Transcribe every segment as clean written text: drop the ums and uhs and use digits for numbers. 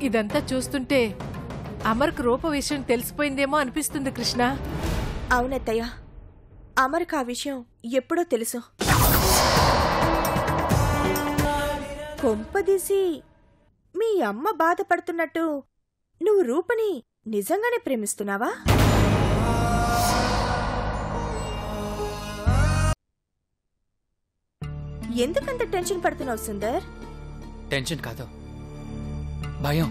ఇదంతా చూస్తుంటే అమర్కు రూప విషయం తెలిసిపోయిందేమో అనిపిస్తుంది కృష్ణ. అవునత్తయ్య, అమర్కు ఆ విషయం ఎప్పుడో తెలుసు. కొంపదీసి మీ అమ్మ బాధపడుతున్నట్టు నువ్వు రూపని నిజంగానే ప్రేమిస్తున్నావా? ఎందుకంత టెన్షన్ పడుతున్నావు సుందర్? టెన్షన్ కాదు, భయం.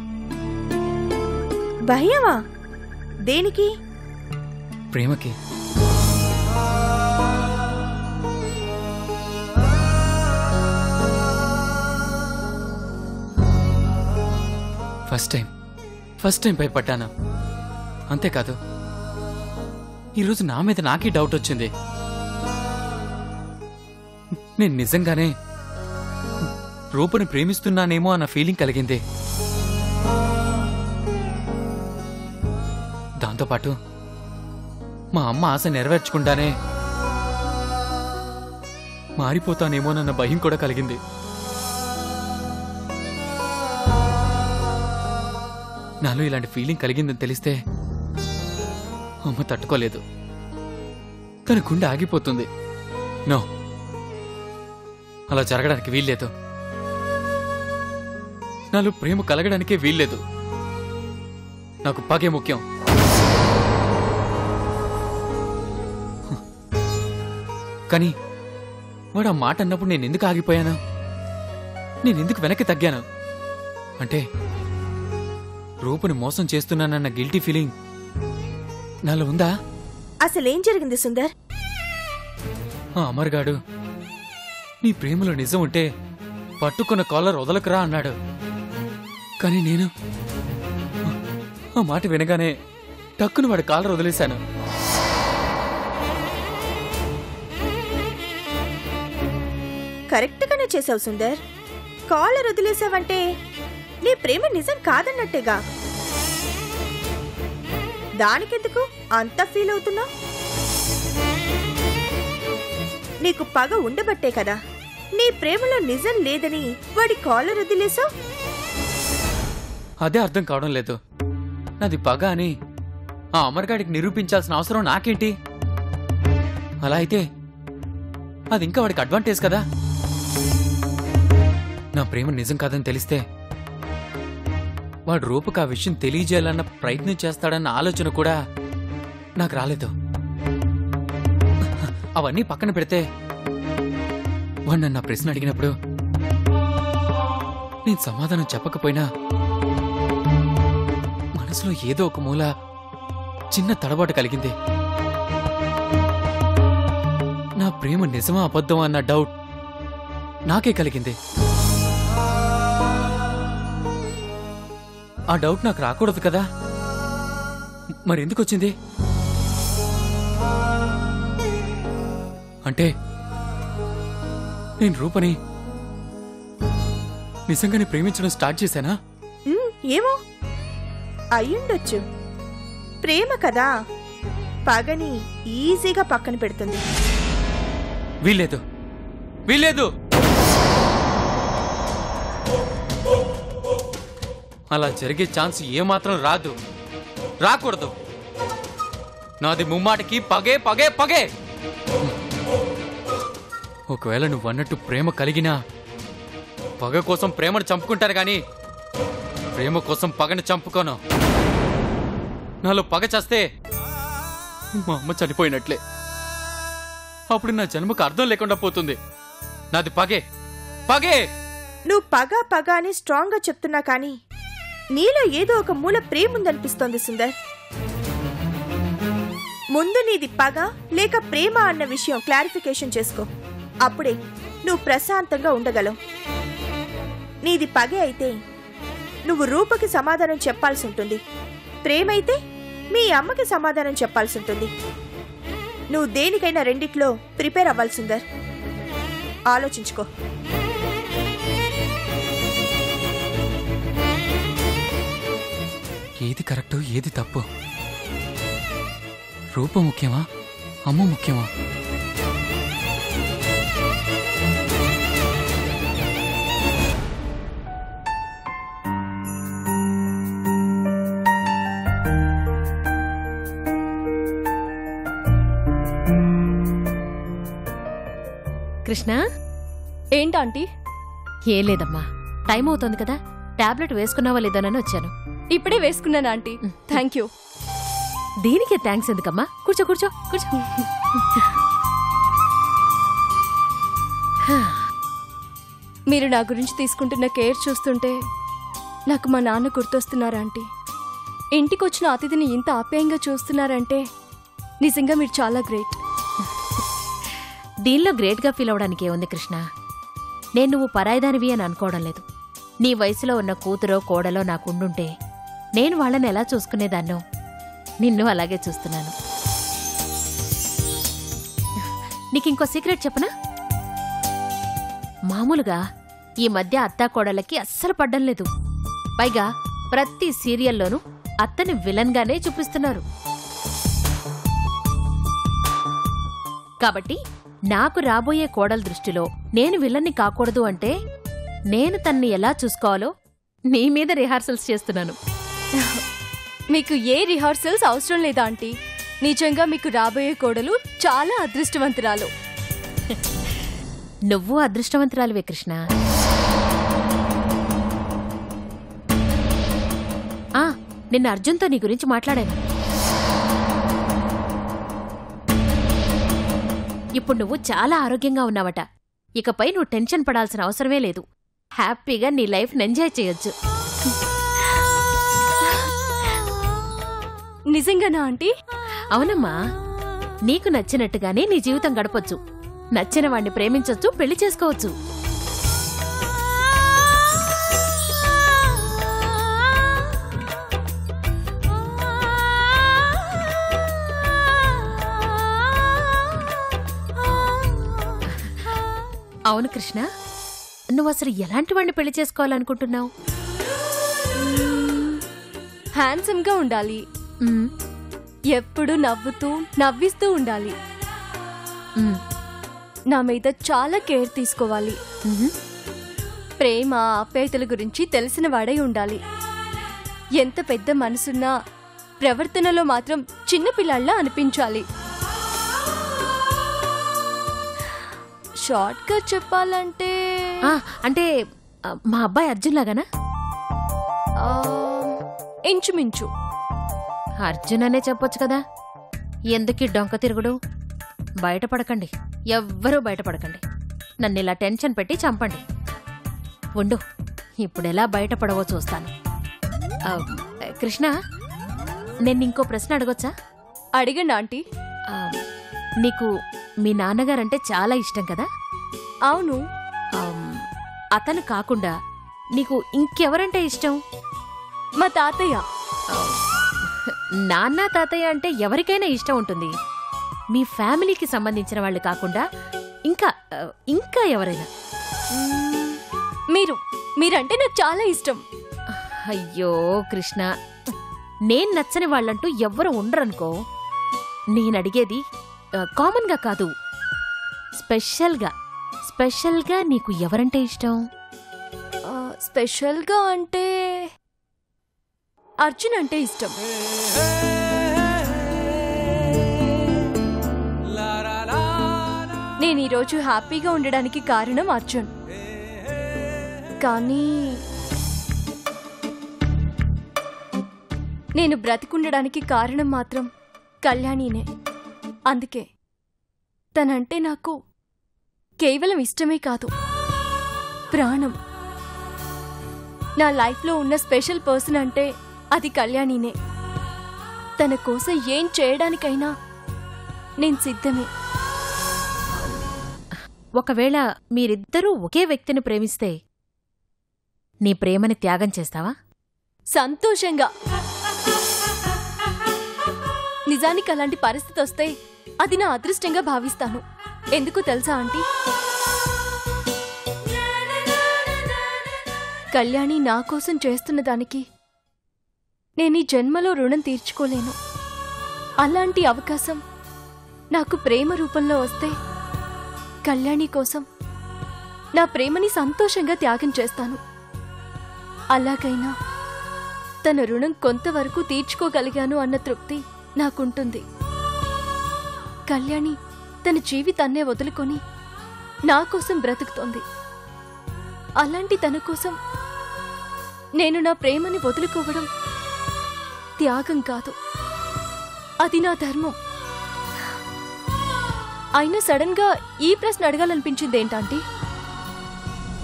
భయమా? దేనికి? ప్రేమకి. ఫస్ట్ టైం భయపడ్డాను. అంతేకాదు, ఈరోజు నా మీద నాకే డౌట్ వచ్చింది. నేను నిజంగానే రూపని ప్రేమిస్తున్నానేమో అన్న ఫీలింగ్ కలిగింది. దాంతోపాటు మా అమ్మ ఆశ నెరవేర్చుకుంటానే మారిపోతానేమోనన్న భయం కూడా కలిగింది. నాలో ఇలాంటి ఫీలింగ్ కలిగిందని తెలిస్తే అమ్మ తట్టుకోలేదు. తన గుండె ఆగిపోతుంది. నో, అలా జరగడానికి వీల్లేదు. నాలో ప్రేమ కలగడానికే వీల్లేదు. నాకు పగే ముఖ్యం. కానీ వాడు ఆ మాట అన్నప్పుడు నేనెందుకు ఆగిపోయాను? నేనెందుకు వెనక్కి తగ్గాను? అంటే రూపుని మోసం చేస్తున్నానన్న గిల్టీ ఫీలింగ్ నాలో ఉందా? అసలేం జరిగింది సుందర్? ఆ అమర్గాడు నీ ప్రేమలో నిజం ఉంటే పట్టుకున్న కాలర్ వదలకురా అన్నాడు. కానీ నేను ఆ మాట వినగానే టక్కున వాడి కాలర్ వదిలేశాను. కరెక్ట్ గానే చేసావు సుందర్. కాలర్ వదిలేసావంటే నీ ప్రేమ నిజం కాదన్నట్టేగా. దానికెందుకు అంత ఫీల్ అవుతున్నావు? నీకు పగ ఉండబట్టే కదా నీ ప్రేమలో నిజం లేదని వాడి కాలర్ వదిలేసావు. అదే అర్థం కావడం లేదు. నాది పగ అని ఆ అమర్గాడికి నిరూపించాల్సిన అవసరం నాకేంటి? అలా అయితే అది ఇంకా వాడికి అడ్వాంటేజ్ కదా. నా ప్రేమ నిజం కాదని తెలిస్తే వాడు రూపకు ఆ విషయం తెలియజేయాలన్న ప్రయత్నం చేస్తాడన్న ఆలోచన కూడా నాకు రాలేదు. అవన్నీ పక్కన పెడితే వాడు నన్ను ప్రశ్న అడిగినప్పుడు నేను సమాధానం చెప్పకపోయినా మనసులో ఏదో ఒక మూల చిన్న తడబాటు కలిగింది. నా ప్రేమ నిజమా అబద్ధమా అన్న డౌట్ నాకే కలిగింది. ఆ డౌట్ నాకు రాకూడదు కదా. మరెందుకు వచ్చింది? అంటే నేను రూపని నిజంగానే ప్రేమించడం స్టార్ట్ చేశానా? ఏమో అయ్యుండొచ్చు. ప్రేమ కదా, పగని ఈజీగా పక్కన పెడుతుంది. వీల్లేదు, వీల్లేదు. అలా జరిగే ఛాన్స్ ఏమాత్రం రాదు, రాకూడదు. నాది ముమ్మాటికి పగే పగే పగే. ఒకవేళ నువ్వన్నట్టు ప్రేమ కలిగినా పగ కోసం ప్రేమను చంపుకుంటారు గాని ప్రేమ కోసం పగని చంపుకోను. నాలో పగ చేస్తే మా అమ్మ చనిపోయినట్లే. అప్పుడు నా జన్మకు అర్థం లేకుండా పోతుంది. నాది పగే పగే. నువ్వు పగ పగ అని స్ట్రాంగ్ గా చెప్తున్నా కానీ నీలో ఏదో ఒక మూల ప్రేమ ఉందనిపిస్తోంది సుందర్. ముందు నీది పగ లేక ప్రేమ అన్న విషయం క్లారిఫికేషన్ చేసుకో. అప్పుడే నువ్వు ప్రశాంతంగా ఉండగలవు. నీది పగే అయితే నువ్వు రూపకి సమాధానం చెప్పాల్సి ఉంటుంది. ప్రేమ అయితే మీ అమ్మకి సమాధానం చెప్పాల్సి ఉంటుంది. నువ్వు దేనికైనా రెండిట్లో ప్రిపేర్ అవ్వాలి సుందర్. ఆలోచించుకో. ఏది కరెక్టో ఏది తప్పు? రూపం ముఖ్యమా, అమ్మ ముఖ్యమా? కృష్ణ ఏంటాంటీ? ఏం లేదమ్మా, టైం అవుతోంది కదా, టాబ్లెట్ వేసుకున్నావా లేదోనని వచ్చాను. ఇప్పుడే వేసుకున్నాను ఆంటీ. Thank you. దీనికే థ్యాంక్స్ ఎందుకమ్మా? కూర్చో కూర్చో కూర్చో. మీరు నా గురించి తీసుకుంటున్న కేర్ చూస్తుంటే నాకు మా నాన్న గుర్తొస్తున్నారా ఆంటీ? ఇంటికొచ్చిన అతిథిని ఇంత ఆప్యాయంగా చూస్తున్నారంటే నిజంగా మీరు చాలా గ్రేట్. దీనిలో గ్రేట్గా ఫీల్ అవడానికి ఏముంది కృష్ణ? నేను నువ్వు పరాయిదానివి అని అనుకోవడం లేదు. నీ వయసులో ఉన్న కూతురో కోడలో నాకుండుంటే నేను వాళ్ళని ఎలా చూసుకునేదాన్నో నిన్ను అలాగే చూస్తున్నాను. నీకింకో సీక్రెట్ చెప్పనా? మామూలుగా ఈ మధ్య అత్తా కోడలకి అస్సలు పడ్డం లేదు. పైగా ప్రతి సీరియల్లోనూ అత్తని విలన్గానే చూపిస్తున్నారు. కాబట్టి నాకు రాబోయే కోడల దృష్టిలో నేను విలన్ని కాకూడదు అంటే నేను తన్ని ఎలా చూసుకోవాలో నీ మీద రిహార్సల్స్ చేస్తున్నాను. మీకు ఏ రిహార్సల్స్ అవసరం లేదా ఆంటీ. నిజంగా మీకు రాబోయే కోడలు చాలా అదృష్టవంతురాలు. నువ్వు అదృష్టవంతురాలువే కృష్ణ. నిన్న అర్జున్తో నీ గురించి మాట్లాడాను. ఇప్పుడు నువ్వు చాలా ఆరోగ్యంగా ఉన్నావట. ఇకపై నువ్వు టెన్షన్ పడాల్సిన అవసరమే లేదు. హ్యాపీగా నీ లైఫ్ని ఎంజాయ్ చేయొచ్చు. నిజంగానా ఆంటీ? అవునమ్మా, నీకు నచ్చినట్టుగానే నీ జీవితం గడపొచ్చు. నచ్చిన వాణ్ణి ప్రేమించొచ్చు, పెళ్లి చేసుకోవచ్చు. అవును కృష్ణ, నువ్వు అసలు ఎలాంటి వాణ్ణి పెళ్లి చేసుకోవాలనుకుంటున్నావు? హ్యాండ్సమ్ గా ఉండాలి, ఎప్పుడు నవ్విస్తూ ఉండాలి, నా మీద చాలా కేర్ తీసుకోవాలి, ప్రేమ ఆప్యాయతల గురించి తెలిసిన వాడై ఉండాలి. ఎంత పెద్ద మనసున్నా ప్రవర్తనలో మాత్రం చిన్నపిల్లాళ్ళ అనిపించాలి. షార్ట్ గా చెప్పాలంటే అంటే మా అబ్బాయి అర్జున్ లాగానా? ఇంచుమించు. అర్జున్ అనే చెప్పొచ్చు కదా. ఎందుకీ డొంక తిరుగుడు? బయటపడకండి, ఎవ్వరూ బయటపడకండి. నన్ను ఇలా టెన్షన్ పెట్టి చంపండి. ఉండు, ఇప్పుడెలా బయటపడవో చూస్తాను. కృష్ణ, నేను ఇంకో ప్రశ్న అడగొచ్చా? అడిగండి ఆంటీ. నీకు మీ నాన్నగారంటే చాలా ఇష్టం కదా? అవును. అతను కాకుండా నీకు ఇంకెవరంటే ఇష్టం? మా తాతయ్య. నాన్న తాతయ్య అంటే ఎవరికైనా ఇష్టం ఉంటుంది. మీ ఫ్యామిలీకి సంబంధించిన వాళ్ళు కాకుండా ఇంకా ఎవరైనా? మీరంటే నాకు చాలా ఇష్టం. అయ్యో కృష్ణ, నేను నచ్చని వాళ్ళంటూ ఎవ్వరు ఉండరనుకో. నేనడిగేది కామన్గా కాదు, స్పెషల్గా నీకు ఎవరంటే ఇష్టం? స్పెషల్గా అంటే అర్జున్ అంటే ఇష్టం. నేను ఈరోజు హ్యాపీగా ఉండడానికి కారణం అర్జున్. కానీ నేను బ్రతికుండడానికి కారణం మాత్రం కళ్యాణినే. అందుకే తనంటే నాకు కేవలం ఇష్టమే కాదు, ప్రాణం. నా లైఫ్లో ఉన్న స్పెషల్ పర్సన్ అంటే అది కళ్యాణినే. తన కోసం ఏం చేయడానికైనా నేను సిద్ధమే. ఒకవేళ మీరిద్దరూ ఒకే వ్యక్తిని ప్రేమిస్తే నీ ప్రేమని త్యాగం చేస్తావా? సంతోషంగా. నిజానికి అలాంటి పరిస్థితి వస్తే అది నా అదృష్టంగా భావిస్తాను. ఎందుకు తెలుసా ఆంటీ? కళ్యాణి నా కోసం చేస్తున్న దానికి నేను ఈ జన్మలో రుణం తీర్చుకోలేను. అలాంటి అవకాశం నాకు ప్రేమ రూపంలో వస్తే కళ్యాణి కోసం నా ప్రేమని సంతోషంగా త్యాగం చేస్తాను. అలాగైనా తన రుణం కొంతవరకు తీర్చుకోగలిగాను అన్న తృప్తి నాకుంటుంది. కళ్యాణి తన జీవితాన్నే వదులుకొని నా కోసం బ్రతుకుతోంది. అలాంటి తన కోసం నేను నా ప్రేమని వదులుకోవడం త్యాగం కాదు, అది నా ధర్మం. అయినా సడన్ గా ఈ ప్రశ్న అడగాలనిపించింది ఏంటంటే?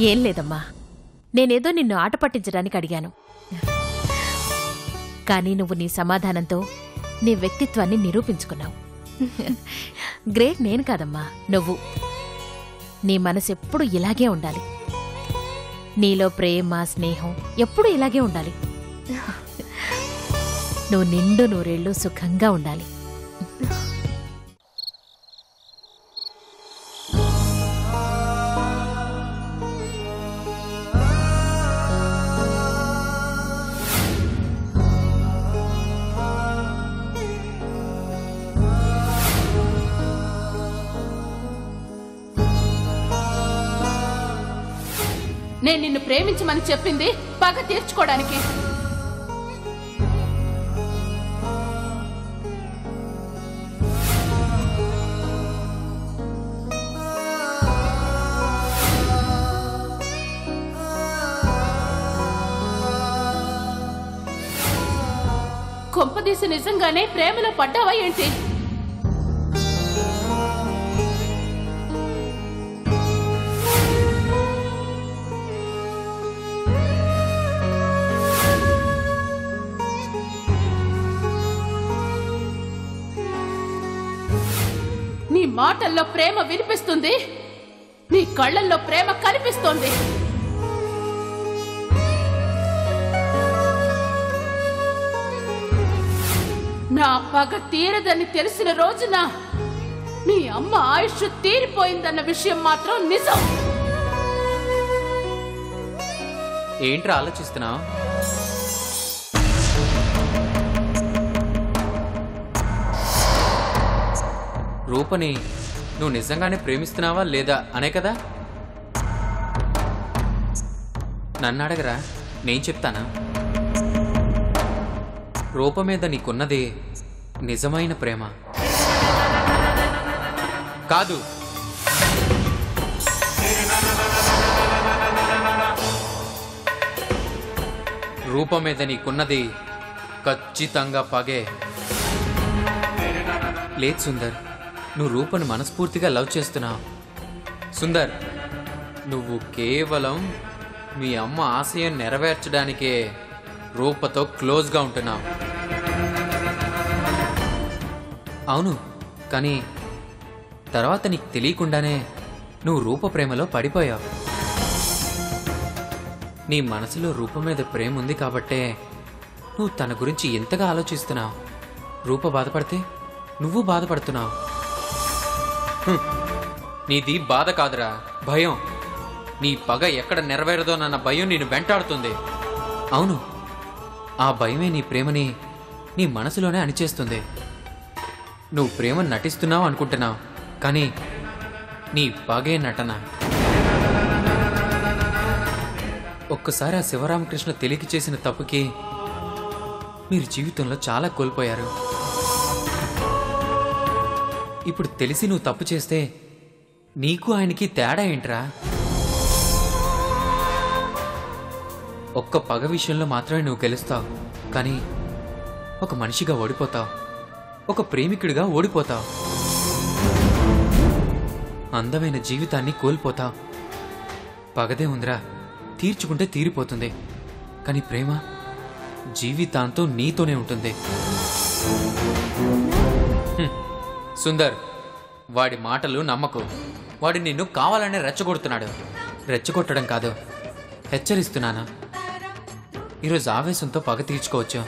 ఏం లేదమ్మా, నేనేదో నిన్ను ఆట పట్టించడానికి అడిగాను. కానీ నువ్వు నీ సమాధానంతో నీ వ్యక్తిత్వాన్ని నిరూపించుకున్నావు. గ్రేట్ నేను కాదమ్మా, నువ్వు. నీ మనసు ఎప్పుడు ఇలాగే ఉండాలి. నీలో ప్రేమ, స్నేహం ఎప్పుడు ఇలాగే ఉండాలి. నువ్వు నిండు నూరేళ్లు సుఖంగా ఉండాలి. నేను నిన్ను ప్రేమించమని చెప్పింది పగ తీర్చుకోవడానికి. కొంపదీసి నిజంగానే ప్రేమలో పడ్డావా ఏంటి? నీ మాటల్లో ప్రేమ వినిపిస్తుంది, నీ కళ్ళల్లో ప్రేమ కనిపిస్తోంది. నా పగ తీరదని తెలిసిన రోజున మీ అమ్మ ఆయుష్ తీరిపోయిందన్న విషయం మాత్రం నిజం. ఏంట్రా ఆలోచిస్తున్నావు? రూపని నువ్వు నిజంగానే ప్రేమిస్తున్నావా లేదా అనే కదా? నన్ను అడగరా, నేను చెప్తానా? రూప మీద నీకున్నది నిజమైన ప్రేమ కాదు. రూప మీద నీకున్నది ఖచ్చితంగా పగే. లేదు సుందర్, నువ్వు రూపను మనస్ఫూర్తిగా లవ్ చేస్తున్నావు. సుందర్, నువ్వు కేవలం మీ అమ్మ ఆశయం నెరవేర్చడానికే రూపతో క్లోజ్గా ఉంటున్నావు. అవును, కానీ తర్వాత నీకు తెలియకుండానే నువ్వు రూప ప్రేమలో పడిపోయావు. నీ మనసులో రూప మీద ప్రేమ ఉంది కాబట్టే నువ్వు తన గురించి ఎంతగా ఆలోచిస్తున్నావు. రూప బాధపడితే నువ్వు బాధపడుతున్నావు. నీది బాధ కాదురా, భయం. నీ పగ ఎక్కడ నెరవేరదోనన్న భయం నిన్ను వెంటాడుతుంది. అవును, ఆ భయమే నీ ప్రేమని నీ మనసులోనే అణిచేస్తుంది. నువ్వు ప్రేమను నటిస్తున్నావు అనుకుంటున్నావు, కానీ నీ పగే నటన. ఒక్కసారి ఆ శివరామకృష్ణ తెలియక చేసిన తప్పుకి మీరు జీవితంలో చాలా కోల్పోయారు. ఇప్పుడు తెలిసి నువ్వు తప్పు చేస్తే నీకు ఆయనకి తేడా ఏంట్రా? ఒక్క పగ విషయంలో మాత్రమే నువ్వు గెలుస్తావు, కానీ ఒక మనిషిగా ఓడిపోతావు, ఒక ప్రేమికుడిగా ఓడిపోతావు, అందమైన జీవితాన్ని కోల్పోతావు. పగదే ఉందిరా, తీర్చుకుంటే తీరిపోతుంది, కానీ ప్రేమ జీవితాంతం నీతోనే ఉంటుంది. సుందర్, వాడి మాటలు నమ్మకు. వాడు నిన్ను కావాలనే రెచ్చగొడుతున్నాడు. రెచ్చగొట్టడం కాదు, హెచ్చరిస్తున్నాను. ఈరోజు ఆవేశంతో పగ తీర్చుకోవచ్చు.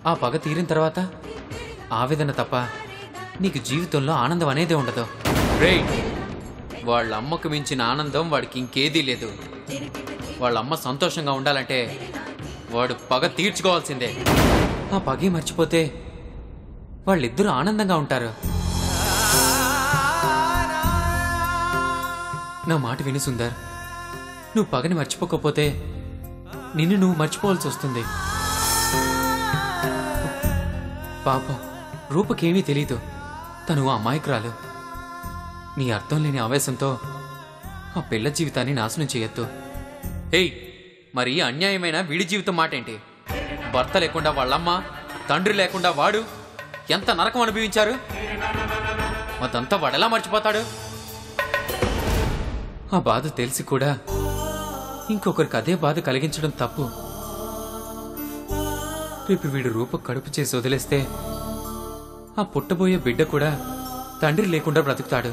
ఆ పగ తీరిన తర్వాత ఆవేదన తప్ప నీకు జీవితంలో ఆనందం అనేదే ఉండదు. రేయ్, వాళ్ళ అమ్మకు మించిన ఆనందం వాడికి ఇంకేదీ లేదు. వాళ్ళ అమ్మ సంతోషంగా ఉండాలంటే వాడు పగ తీర్చుకోవాల్సిందే. ఆ పగే మర్చిపోతే వాళ్ళిద్దరూ ఆనందంగా ఉంటారు. నా మాట విని సుందర్, నువ్వు పగని మర్చిపోకపోతే నిన్ను నువ్వు మర్చిపోవాల్సి వస్తుంది. పాపం, రూపకేమీ తెలీదు. తను అమాయకురాలు. నీ అర్థం లేని ఆవేశంతో ఆ పిల్ల జీవితాన్ని నాశనం చేయొద్దు. ఏయ్, మరి అన్యాయమైన వీడి జీవితం మాట ఏంటి? భర్త లేకుండా వాళ్ళమ్మ, తండ్రి లేకుండా వాడు ఎంత నరకం అనుభవించారు. అదంతా వాడెలా మర్చిపోతాడు? ఆ బాధ తెలిసి కూడా ఇంకొకరికి అదే బాధ కలిగించడం తప్పు. రేపు వీడు రూప కడుపు చేసి వదిలేస్తే ఆ పుట్టబోయే బిడ్డ కూడా తండ్రి లేకుండా బ్రతుకుతాడు.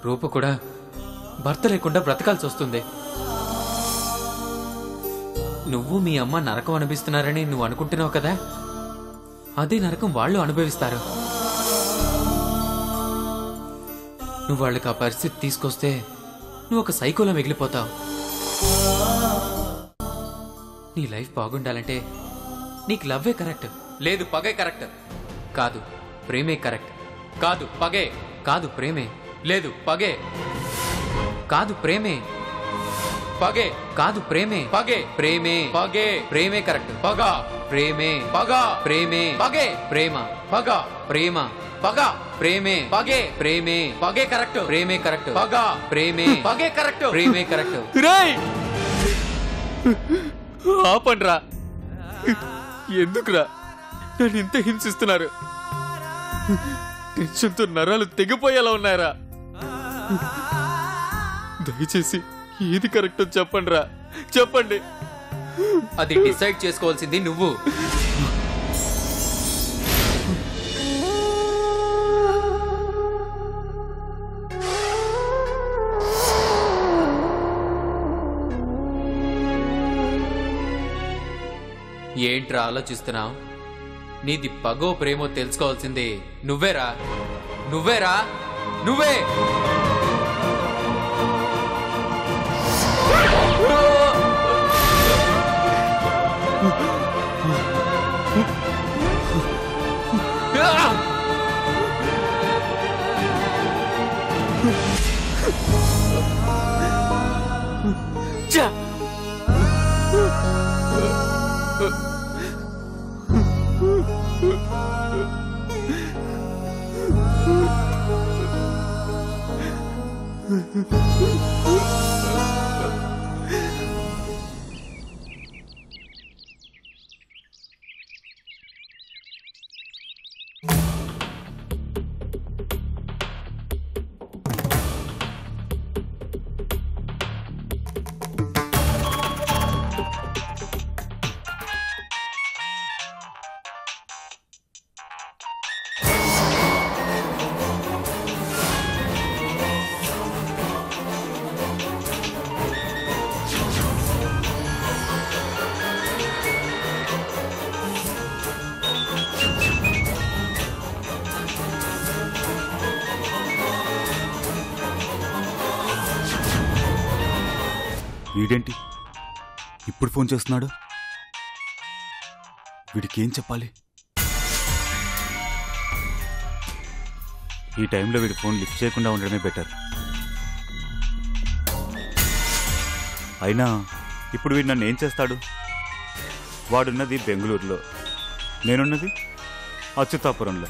రూప కూడా భర్త లేకుండా బ్రతకాల్సి వస్తుంది. నువ్వు మీ అమ్మ నరకం అనుభవిస్తున్నారని నువ్వు అనుకుంటున్నావు కదా, అదే నరకం వాళ్ళు అనుభవిస్తారు. నువ్వు వాళ్ళకి ఆ పరిస్థితి తీసుకొస్తే నువ్వు ఒక సైకోలా మిగిలిపోతావు. నీ లైఫ్ బాగుండాలంటే నీకు లవ్వే కరెక్ట్, లేదు పగే కరెక్ట్. కాదు ప్రేమే కరెక్ట్. కాదు పగే, కాదు ప్రేమే, లేదు పగే, కాదు ప్రేమే, పగే, కాదు ప్రేమే, పగే, ప్రేమే, పగే, ప్రేమే కరెక్ట్. పగ, ప్రేమే, పగ, ప్రేమే, పగే, ప్రేమ, పగ, ప్రేమ, పగ, ప్రేమే, పగే, ప్రేమే, పగే కరెక్ట్, ప్రేమే కరెక్ట్, పగ, ప్రేమే, పగే కరెక్ట్, ప్రేమే కరెక్ట్. రేయ్, ఆపండ్రా. ఎందుకురా నన్ను ఇంత హింసిస్తున్నారు? టెన్షన్తో నరాలు తెగిపోయేలా ఉన్నాయరా. దయచేసి ఏది కరెక్టో చెప్పండిరా, చెప్పండి. అది డిసైడ్ చేసుకోవాల్సింది నువ్వు. ఏంట్రా ఆలోచిస్తున్నావు? నీది పగో ప్రేమో తెలుసుకోవాల్సింది నువ్వేరా, నువ్వేరా, నువ్వే. వీడేంటి ఇప్పుడు ఫోన్ చేస్తున్నాడు? వీడికి ఏం చెప్పాలి? ఈ టైంలో వీడి ఫోన్ లిఫ్ట్ చేయకుండా ఉండడమే బెటర్. అయినా ఇప్పుడు వీడు నన్ను ఏం చేస్తాడు? వాడున్నది బెంగళూరులో, నేనున్నది అచ్యుతాపురంలో.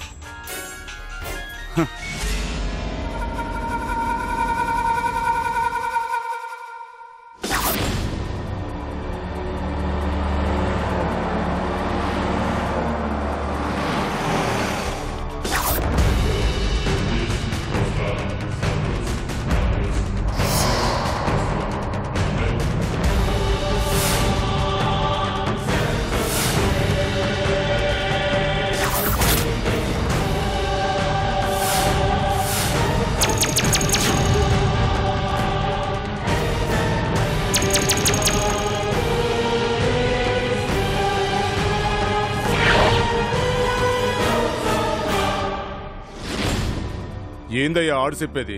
ఏందయ్యా ఆడు చెప్పేది?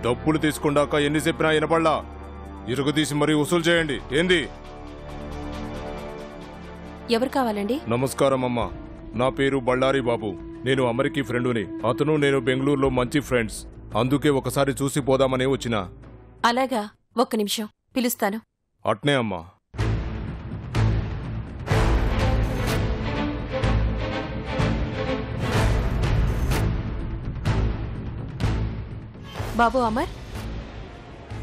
డబ్బులు తీసుకుండాక ఎన్ని చెప్పినా వినపడలా. ఇరుగుదీసి మరీ వసూలు చేయండి. ఏంది? ఎవరు కావాలండి? నమస్కారం అమ్మా, నా పేరు బళ్ళారి బాబు. నేను అమెరికీ ఫ్రెండుని. అతను నేను బెంగళూరులో మంచి ఫ్రెండ్స్. అందుకే ఒకసారి చూసి పోదామని వచ్చినా. అలాగా, ఒక్క నిమిషం పిలుస్తాను. అట్నే అమ్మా. బాబు అమర్,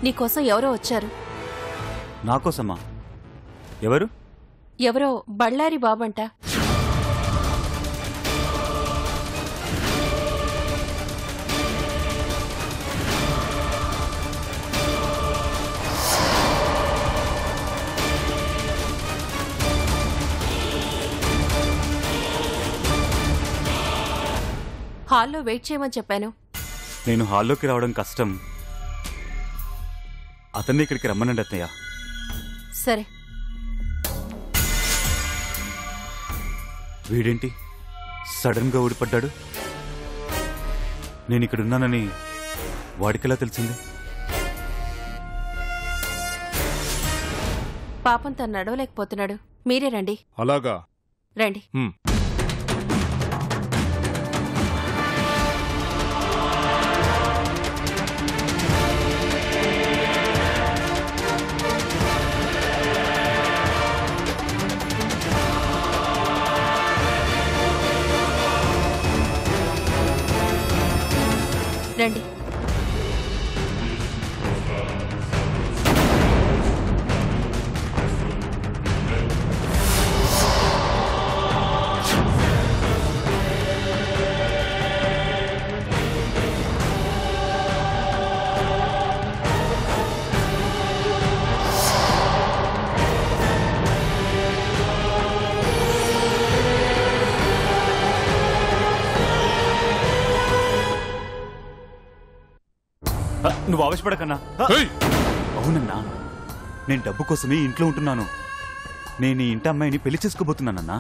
నీకోసం ఎవరో వచ్చారు. నాకోసమా? ఎవరు? ఎవరో బళ్ళారి బాబంట. హాల్లో వెయిట్ చేయమని చెప్పాను. నేను హాల్లోకి రావడం కష్టం. అతన్ని ఇక్కడికి రమ్మనండి అత్తయ్య. సరే. వీడేంటి సడన్ గా ఊడిపడ్డాడు? నేను ఇక్కడున్నానని వాడికెలా తెలిసింది? పాపం తను నడవలేకపోతున్నాడు. మీరే రండి. అలాగా? రండి. రండి. నువ్వు ఆవేశపడకన్నా. అవునన్నా, నేను డబ్బు కోసమే ఇంట్లో ఉంటున్నాను. నేను ఈ ఇంటి అమ్మాయిని పెళ్లి చేసుకోబోతున్నానన్నా.